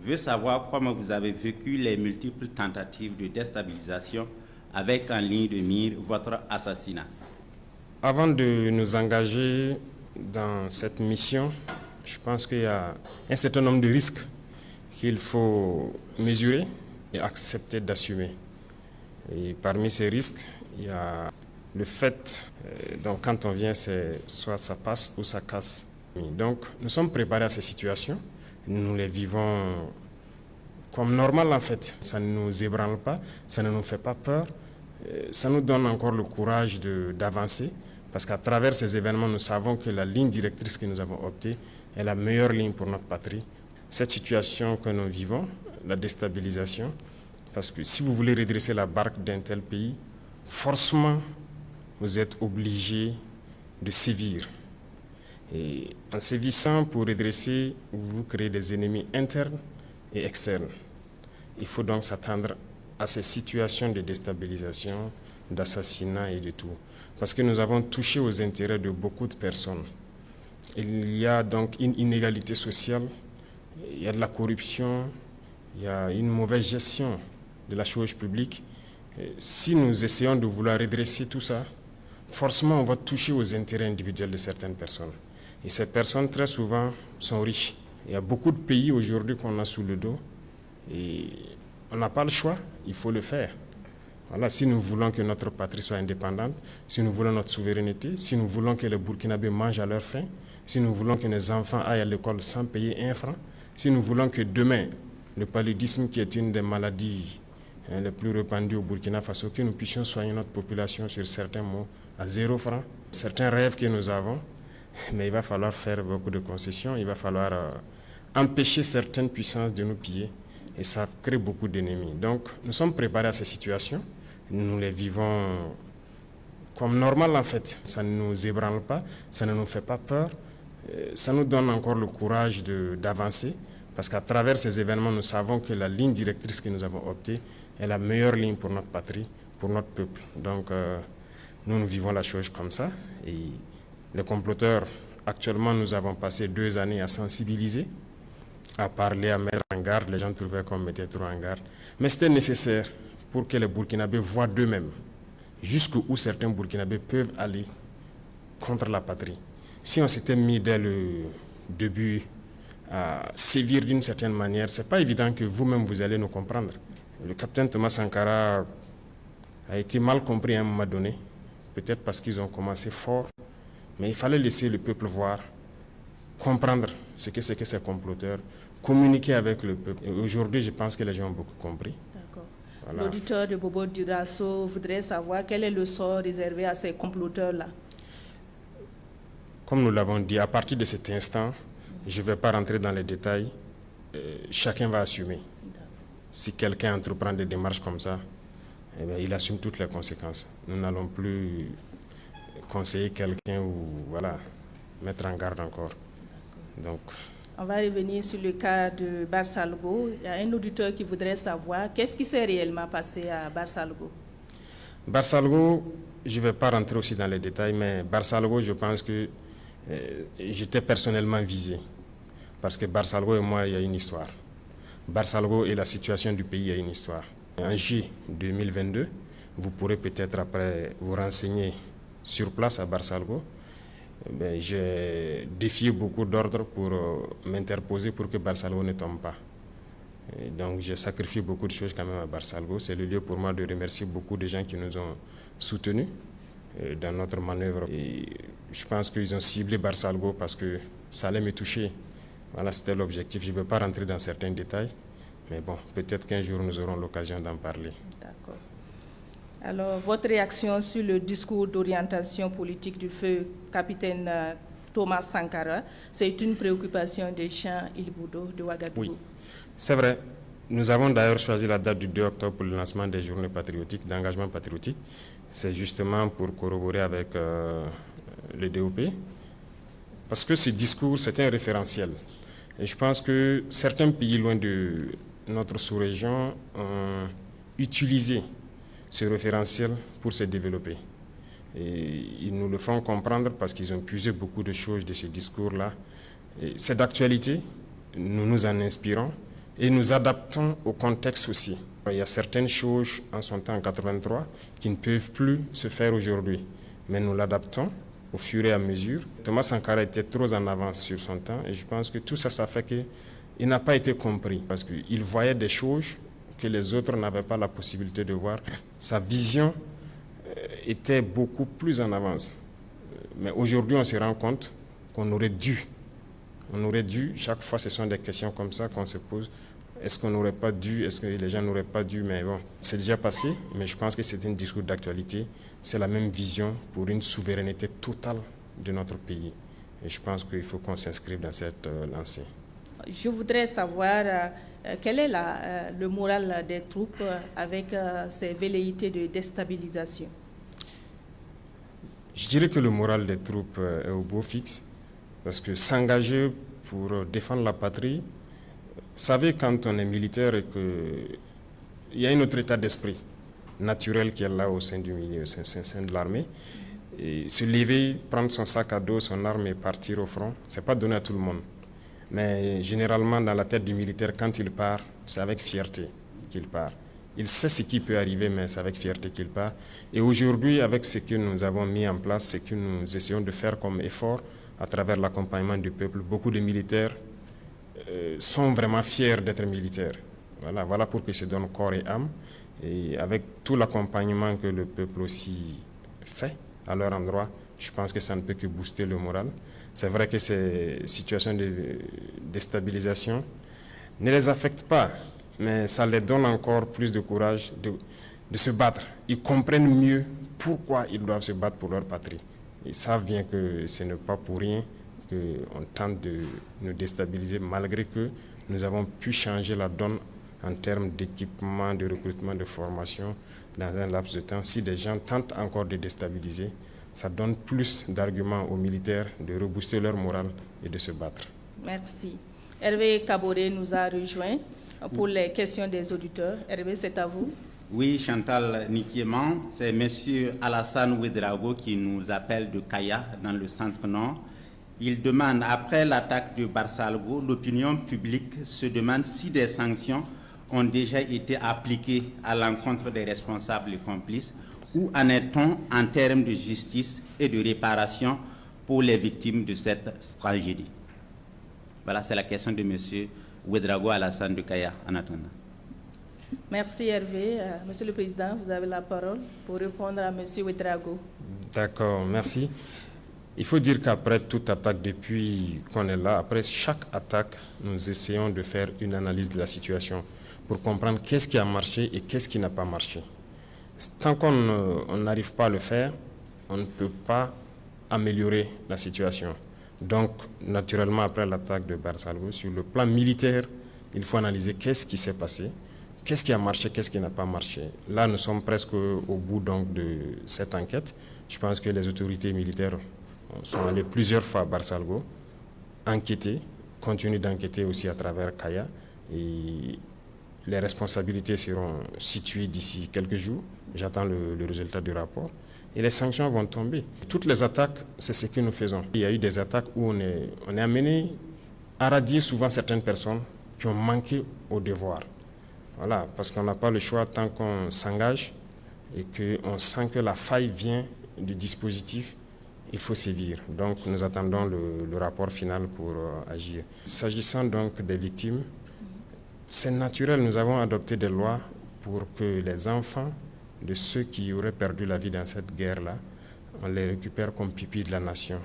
veux savoir comment vous avez vécu les multiples tentatives de déstabilisation avec en ligne de mire votre assassinat. Avant de nous engager dans cette mission, je pense qu'il y a un certain nombre de risques qu'il faut mesurer et accepter d'assumer. Et parmi ces risques, il y a le fait, donc quand on vient, c'est soit ça passe ou ça casse. Donc nous sommes préparés à ces situations, nous les vivons comme normal en fait. Ça ne nous ébranle pas, ça ne nous fait pas peur, ça nous donne encore le courage d'avancer. Parce qu'à travers ces événements, nous savons que la ligne directrice que nous avons optée est la meilleure ligne pour notre patrie. Cette situation que nous vivons, la déstabilisation, parce que si vous voulez redresser la barque d'un tel pays, forcément, vous êtes obligé de sévir. Et en sévissant pour redresser, vous créez des ennemis internes et externes. Il faut donc s'attendre à ces situations de déstabilisation, d'assassinat et de tout. Parce que nous avons touché aux intérêts de beaucoup de personnes. Il y a donc une inégalité sociale, il y a de la corruption, il y a une mauvaise gestion de la chose publique. Si nous essayons de vouloir redresser tout ça, forcément on va toucher aux intérêts individuels de certaines personnes. Et ces personnes très souvent sont riches. Il y a beaucoup de pays aujourd'hui qu'on a sous le dos et on n'a pas le choix, il faut le faire. Voilà, si nous voulons que notre patrie soit indépendante, si nous voulons notre souveraineté, si nous voulons que les Burkinabés mangent à leur faim, si nous voulons que nos enfants aillent à l'école sans payer un franc, si nous voulons que demain, le paludisme qui est une des maladies les plus répandues au Burkina Faso, que nous puissions soigner notre population sur certains mots à 0 franc, certains rêves que nous avons, mais il va falloir faire beaucoup de concessions, il va falloir empêcher certaines puissances de nous piller et ça crée beaucoup d'ennemis. Donc nous sommes préparés à ces situations. Nous les vivons comme normal en fait. Ça ne nous ébranle pas, ça ne nous fait pas peur. Ça nous donne encore le courage d'avancer parce qu'à travers ces événements, nous savons que la ligne directrice que nous avons optée est la meilleure ligne pour notre patrie, pour notre peuple. Donc nous vivons la chose comme ça. Et les comploteurs, actuellement, nous avons passé 2 années à sensibiliser, à parler, à mettre en garde. Les gens trouvaient qu'on mettait trop en garde. Mais c'était nécessaire pour que les Burkinabés voient d'eux-mêmes jusqu'où certains Burkinabés peuvent aller contre la patrie. Si on s'était mis dès le début à sévir d'une certaine manière, ce n'est pas évident que vous-même vous allez nous comprendre. Le capitaine Thomas Sankara a été mal compris à un moment donné, peut-être parce qu'ils ont commencé fort, mais il fallait laisser le peuple voir, comprendre ce que c'est que ces comploteurs, communiquer avec le peuple. Et aujourd'hui, je pense que les gens ont beaucoup compris. Voilà. L'auditeur de Bobo Dioulasso voudrait savoir quel est le sort réservé à ces comploteurs-là. Comme nous l'avons dit, à partir de cet instant, je ne vais pas rentrer dans les détails. Chacun va assumer. Si quelqu'un entreprend des démarches comme ça, eh bien, il assume toutes les conséquences. Nous n'allons plus conseiller quelqu'un ou voilà, mettre en garde encore. Donc, on va revenir sur le cas de Barsalgo. Il y a un auditeur qui voudrait savoir qu'est-ce qui s'est réellement passé à Barsalgo. Barsalgo, je ne vais pas rentrer aussi dans les détails, mais Barsalgo, je pense que j'étais personnellement visé. Parce que Barsalgo et moi, il y a une histoire. Barsalgo et la situation du pays, il y a une histoire. En juillet 2022, vous pourrez peut-être après vous renseigner sur place à Barsalgo. J'ai défié beaucoup d'ordres pour m'interposer pour que Barsalgo ne tombe pas. Et donc j'ai sacrifié beaucoup de choses quand même à Barsalgo. C'est le lieu pour moi de remercier beaucoup de gens qui nous ont soutenus dans notre manœuvre. Et je pense qu'ils ont ciblé Barsalgo parce que ça allait me toucher. Voilà, c'était l'objectif. Je ne veux pas rentrer dans certains détails, mais bon, peut-être qu'un jour nous aurons l'occasion d'en parler. D'accord. Alors, votre réaction sur le discours d'orientation politique du feu capitaine Thomas Sankara, c'est une préoccupation des Jean Ilboudo de Ouagadougou. Oui, c'est vrai. Nous avons d'ailleurs choisi la date du 2 octobre pour le lancement des journées patriotiques, d'engagement patriotique. C'est justement pour corroborer avec le DOP. Parce que ce discours, c'est un référentiel. Et je pense que certains pays loin de notre sous-région ont utilisé ce référentiel pour se développer. Et ils nous le font comprendre parce qu'ils ont puisé beaucoup de choses de ce discours-là. C'est d'actualité, nous nous en inspirons Et nous adaptons au contexte aussi. Il y a certaines choses en son temps, en 83, qui ne peuvent plus se faire aujourd'hui. Mais nous l'adaptons au fur et à mesure. Thomas Sankara était trop en avance sur son temps et je pense que tout ça, ça fait qu'il n'a pas été compris parce qu'il voyait des choses que les autres n'avaient pas la possibilité de voir. Sa vision était beaucoup plus en avance. Mais aujourd'hui, on se rend compte qu'on aurait dû, chaque fois ce sont des questions comme ça qu'on se pose. Est-ce qu'on n'aurait pas dû, est-ce que les gens n'auraient pas dû, mais bon, c'est déjà passé, mais je pense que c'est un discours d'actualité. C'est la même vision pour une souveraineté totale de notre pays. Et je pense qu'il faut qu'on s'inscrive dans cette lancée. Je voudrais savoir quel est le moral des troupes avec ces velléités de déstabilisation. Je dirais que le moral des troupes est au beau fixe, parce que s'engager pour défendre la patrie, vous savez, quand on est militaire et qu'il y a un autre état d'esprit naturel qui est là au sein au sein de l'armée, et se lever, prendre son sac à dos, son arme et partir au front, ce n'est pas donné à tout le monde. Mais généralement, dans la tête du militaire, quand il part, c'est avec fierté qu'il part. Il sait ce qui peut arriver, mais c'est avec fierté qu'il part. Et aujourd'hui, avec ce que nous avons mis en place, ce que nous essayons de faire comme effort à travers l'accompagnement du peuple, beaucoup de militaires sont vraiment fiers d'être militaires. Voilà pourquoi ils se donnent corps et âme. Et avec tout l'accompagnement que le peuple aussi fait à leur endroit, je pense que ça ne peut que booster le moral. C'est vrai que ces situations de déstabilisation ne les affectent pas, mais ça les donne encore plus de courage de se battre. Ils comprennent mieux pourquoi ils doivent se battre pour leur patrie. Ils savent bien que ce n'est pas pour rien qu'on tente de nous déstabiliser, malgré que nous avons pu changer la donne en termes d'équipement, de recrutement, de formation dans un laps de temps. Si des gens tentent encore de déstabiliser, ça donne plus d'arguments aux militaires de rebooster leur morale et de se battre. Merci. Hervé Kaboré nous a rejoint pour les questions des auditeurs. Hervé, c'est à vous. Oui, Chantal Nikiéman, c'est M. Alassane Ouedraogo qui nous appelle de Kaya, dans le centre-nord. Il demande, après l'attaque de Barsalgo, l'opinion publique se demande si des sanctions ont déjà été appliquées à l'encontre des responsables et complices. Où en est-on en termes de justice et de réparation pour les victimes de cette tragédie? Voilà, c'est la question de M. Ouedraogo Alassane de Kaya, en attendant. Merci Hervé. Monsieur le Président, vous avez la parole pour répondre à M. Ouedraogo. D'accord, merci. Il faut dire qu'après toute attaque, depuis qu'on est là, après chaque attaque, nous essayons de faire une analyse de la situation pour comprendre qu'est-ce qui a marché et qu'est-ce qui n'a pas marché. Tant qu'on n'arrive pas à le faire, on ne peut pas améliorer la situation. Donc, naturellement, après l'attaque de Barsalgo, sur le plan militaire, il faut analyser qu'est-ce qui s'est passé, qu'est-ce qui a marché, qu'est-ce qui n'a pas marché. Là, nous sommes presque au bout donc, de cette enquête. Je pense que les autorités militaires sont allées plusieurs fois à Barsalgo, enquêter, continuent d'enquêter aussi à travers Kaya. Et les responsabilités seront situées d'ici quelques jours. J'attends le résultat du rapport. Et les sanctions vont tomber. Toutes les attaques, c'est ce que nous faisons. Il y a eu des attaques où on est amené à radier souvent certaines personnes qui ont manqué au devoir. Voilà, parce qu'on n'a pas le choix tant qu'on s'engage et qu'on sent que la faille vient du dispositif, il faut sévir. Donc nous attendons le rapport final pour agir. S'agissant donc des victimes, c'est naturel, nous avons adopté des lois pour que les enfants de ceux qui auraient perdu la vie dans cette guerre-là, on les récupère comme pupilles de la nation.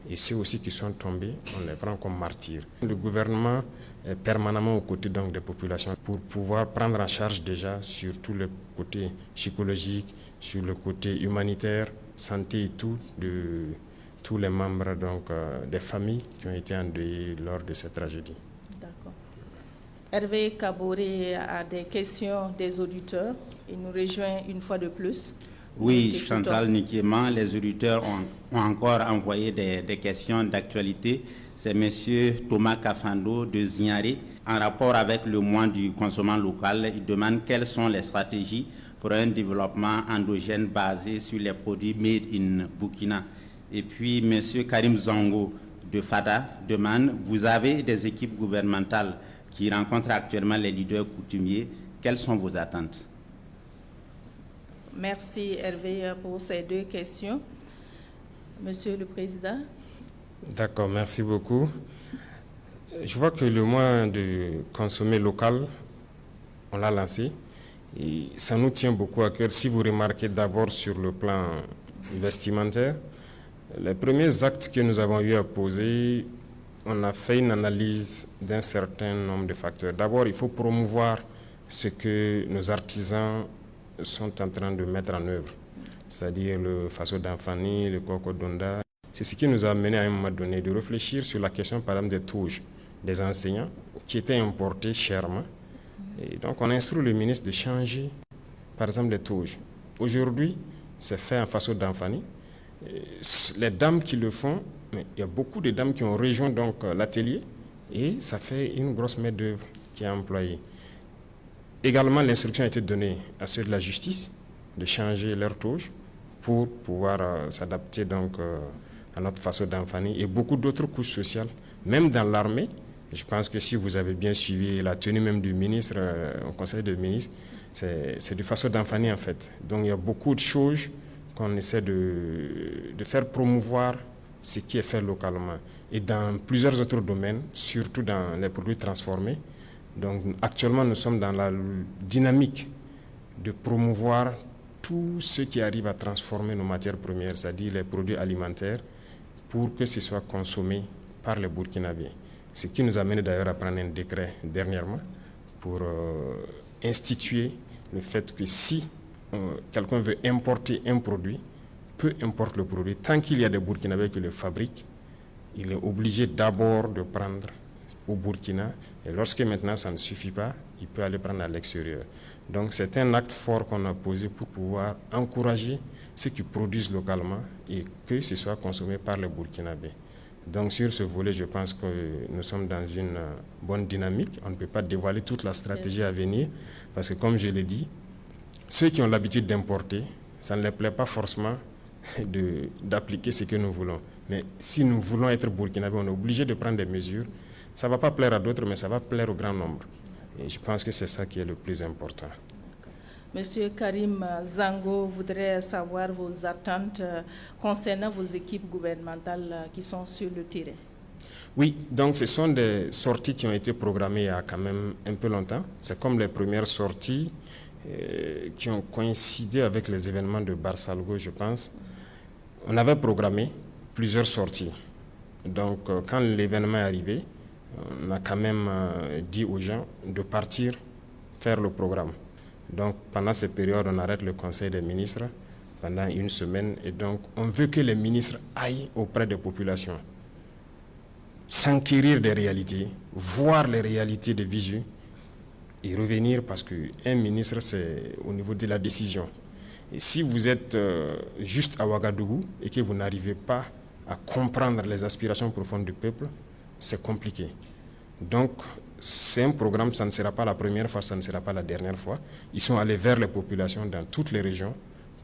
Et ceux aussi qui sont tombés, on les prend comme martyrs. Le gouvernement est permanemment aux côtés donc, des populations pour pouvoir prendre en charge déjà sur tout le côté psychologique, sur le côté humanitaire, santé et tout, de tous les membres donc, des familles qui ont été endeuillées lors de cette tragédie. D'accord. Hervé Kaboré a des questions des auditeurs. Il nous rejoint une fois de plus. Oui, Chantal Nikiéman, les auditeurs ont encore envoyé des questions d'actualité. C'est M. Thomas Kafando de Zignari. En rapport avec le mois du consommant local, il demande quelles sont les stratégies pour un développement endogène basé sur les produits made in Burkina. Et puis M. Karim Zango de FADA demande, vous avez des équipes gouvernementales qui rencontre actuellement les leaders coutumiers. Quelles sont vos attentes? Merci Hervé pour ces deux questions. Monsieur le Président. D'accord, merci beaucoup. Je vois que le mois de consommer local, on l'a lancé et ça nous tient beaucoup à cœur. Si vous remarquez d'abord sur le plan vestimentaire, les premiers actes que nous avons eu à poser, on a fait une analyse d'un certain nombre de facteurs. D'abord, il faut promouvoir ce que nos artisans sont en train de mettre en œuvre, c'est-à-dire le Faso d'Anfani, le Koko Donda. C'est ce qui nous a amené à un moment donné de réfléchir sur la question, par exemple, des touches des enseignants qui étaient importés chèrement. Et donc, on instruit le ministre de changer, par exemple, les touches. Aujourd'hui, c'est fait en Faso d'Anfani. Les dames qui le font, mais il y a beaucoup de dames qui ont rejoint donc l'atelier et ça fait une grosse main-d'œuvre qui est employée. Également, l'instruction a été donnée à ceux de la justice de changer leur touche pour pouvoir s'adapter donc à notre façon d'enfanner et beaucoup d'autres couches sociales, même dans l'armée. Je pense que si vous avez bien suivi la tenue même du ministre au Conseil des ministres, c'est du façon d'enfanner en fait. Donc il y a beaucoup de choses qu'on essaie de faire promouvoir ce qui est fait localement. Et dans plusieurs autres domaines, surtout dans les produits transformés. Donc actuellement, nous sommes dans la dynamique de promouvoir tout ce qui arrive à transformer nos matières premières, c'est-à-dire les produits alimentaires, pour que ce soit consommé par les Burkinabés. Ce qui nous amène d'ailleurs à prendre un décret dernièrement pour instituer le fait que si quelqu'un veut importer un produit, peu importe le produit, tant qu'il y a des Burkinabés qui le fabriquent, il est obligé d'abord de prendre au Burkina, et lorsque maintenant ça ne suffit pas, il peut aller prendre à l'extérieur. Donc c'est un acte fort qu'on a posé pour pouvoir encourager ceux qui produisent localement et que ce soit consommé par les Burkinabés. Donc sur ce volet, je pense que nous sommes dans une bonne dynamique. On ne peut pas dévoiler toute la stratégie à venir, parce que comme je l'ai dit, ceux qui ont l'habitude d'importer, ça ne les plaît pas forcément d'appliquer ce que nous voulons. Mais si nous voulons être Burkinabés, on est obligé de prendre des mesures. Ça ne va pas plaire à d'autres, mais ça va plaire au grand nombre. Et je pense que c'est ça qui est le plus important. Monsieur Karim Zango voudrait savoir vos attentes concernant vos équipes gouvernementales qui sont sur le terrain. Oui, donc ce sont des sorties qui ont été programmées il y a quand même un peu longtemps. C'est comme les premières sorties qui ont coïncidé avec les événements de Barsalgo, je pense. On avait programmé plusieurs sorties. Donc quand l'événement est arrivé, on a quand même dit aux gens de partir faire le programme. Donc pendant cette période, on arrête le Conseil des ministres pendant une semaine et donc on veut que les ministres aillent auprès des populations, s'enquérir des réalités, voir les réalités de visu et revenir, parce qu'un ministre, c'est au niveau de la décision. Et si vous êtes juste à Ouagadougou et que vous n'arrivez pas à comprendre les aspirations profondes du peuple, c'est compliqué. Donc, c'est un programme, ça ne sera pas la première fois, ça ne sera pas la dernière fois. Ils sont allés vers les populations dans toutes les régions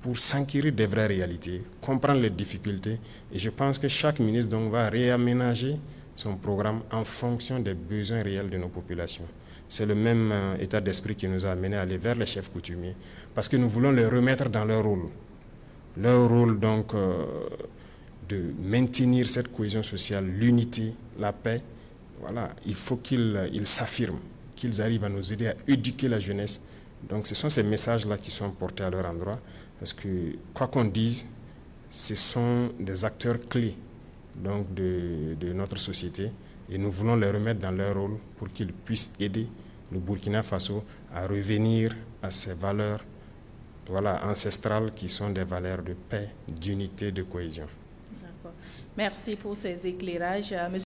pour s'enquérir des vraies réalités, comprendre les difficultés. Et je pense que chaque ministre donc, va réaménager son programme en fonction des besoins réels de nos populations. C'est le même état d'esprit qui nous a amené à aller vers les chefs coutumiers, parce que nous voulons les remettre dans leur rôle. Leur rôle, donc, de maintenir cette cohésion sociale, l'unité, la paix. Voilà, il faut qu'ils s'affirment, qu'ils arrivent à nous aider à éduquer la jeunesse. Donc ce sont ces messages-là qui sont portés à leur endroit, parce que, quoi qu'on dise, ce sont des acteurs clés donc, de notre société, et nous voulons les remettre dans leur rôle pour qu'ils puissent aider le Burkina Faso à revenir à ces valeurs ancestrales qui sont des valeurs de paix, d'unité, de cohésion. Merci pour ces éclairages.